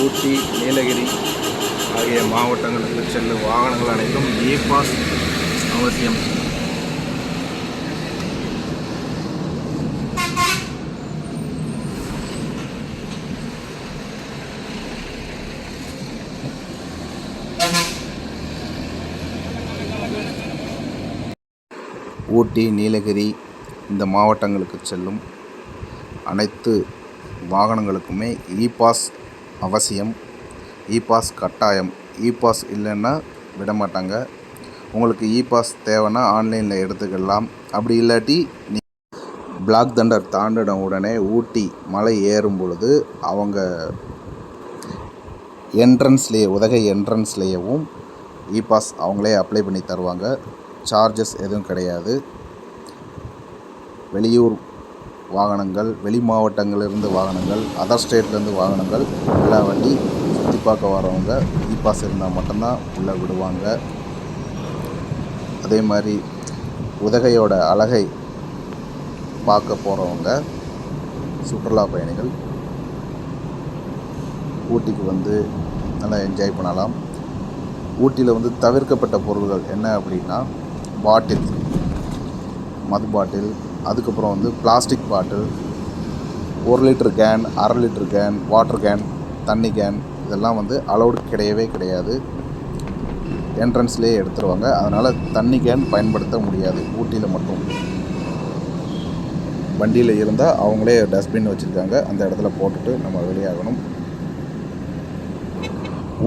ஊட்டி, நீலகிரி ஆகிய மாவட்டங்களுக்கு செல்லும் வாகனங்கள் அனைத்தும் இ-பாஸ் அவசியம். ஊட்டி, நீலகிரி இந்த மாவட்டங்களுக்கு செல்லும் அனைத்து வாகனங்களுக்குமே இ-பாஸ் அவசியம். இ-பாஸ் கட்டாயம். இ-பாஸ் இல்லைன்னா விடமாட்டாங்க. உங்களுக்கு இ-பாஸ் தேவைன்னா ஆன்லைனில் எடுத்துக்கலாம். அப்படி இல்லாட்டி பிளாக் தண்டர் தாண்டின உடனே ஊட்டி மலை ஏறும் பொழுது அவங்க உதகை என்ட்ரன்ஸ்லேயேவும் இ-பாஸ் அவங்களே அப்ளை பண்ணி தருவாங்க. சார்ஜஸ் எதுவும் கிடையாது. வெளியூர் வாகனங்கள், வெளி மாவட்டங்களிலிருந்து வாகனங்கள், அதர் ஸ்டேட்லேருந்து வாகனங்கள் எல்லா வண்டி சுற்றி பார்க்க வரவங்க இ-பாஸ் இருந்தால் மட்டும்தான் உள்ளே விடுவாங்க. அதே மாதிரி உதகையோட அழகை பார்க்க போகிறவங்க சுற்றுலா பயணிகள் ஊட்டிக்கு வந்து நல்லா என்ஜாய் பண்ணலாம். ஊட்டியில் தவிர்க்கப்பட்ட பொருள்கள் என்ன அப்படின்னா பாட்டில், மது பாட்டில், அதுக்கப்புறம் plastic bottle, 1 litre can, 1/2 litre can, water can, தண்ணி கேன் இதெல்லாம் அலௌடு கிடையவே கிடையாது. என்ட்ரன்ஸ்லேயே எடுத்துருவாங்க. அதனால் தண்ணி கேன் பயன்படுத்த முடியாது ஊட்டியில் மட்டும். வண்டியில் இருந்தால் அவங்களே டஸ்ட்பின் வச்சுருக்காங்க, அந்த இடத்துல போட்டுட்டு நம்ம வெளியாகணும்.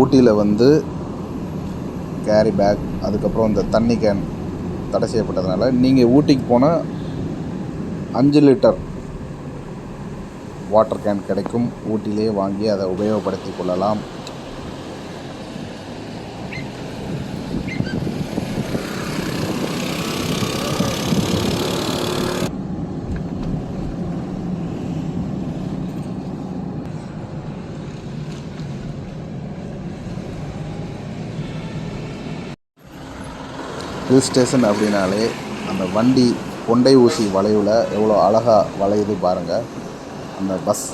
ஊட்டியில் கேரி பேக், அதுக்கப்புறம் இந்த தண்ணி கேன் தடை செய்யப்பட்டதுனால நீங்கள் ஊட்டிக்கு போனால் 5 லிட்டர் வாட்டர் கேன் கிடைக்கும். ஊட்டிலே வாங்கி அதை உபயோகப்படுத்தி கொள்ளலாம். ஹில் ஸ்டேஷன் அப்படின்னாலே அந்த வண்டி கொண்டை ஊசி வளைவில் எவ்வளோ அழகாக வளையுது பாருங்கள். அந்த பஸ்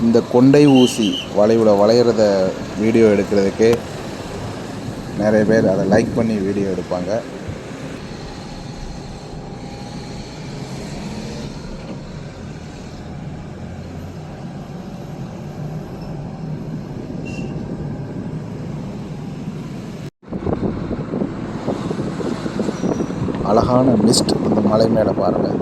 இந்த கொண்டை ஊசி வளைவில் வளையிறத வீடியோ எடுக்கிறதுக்கே நிறைய பேர் அதை லைக் பண்ணி வீடியோ எடுப்பாங்க. அழகான மிஸ்ட் இந்த மலை மேலே பாருங்கள்.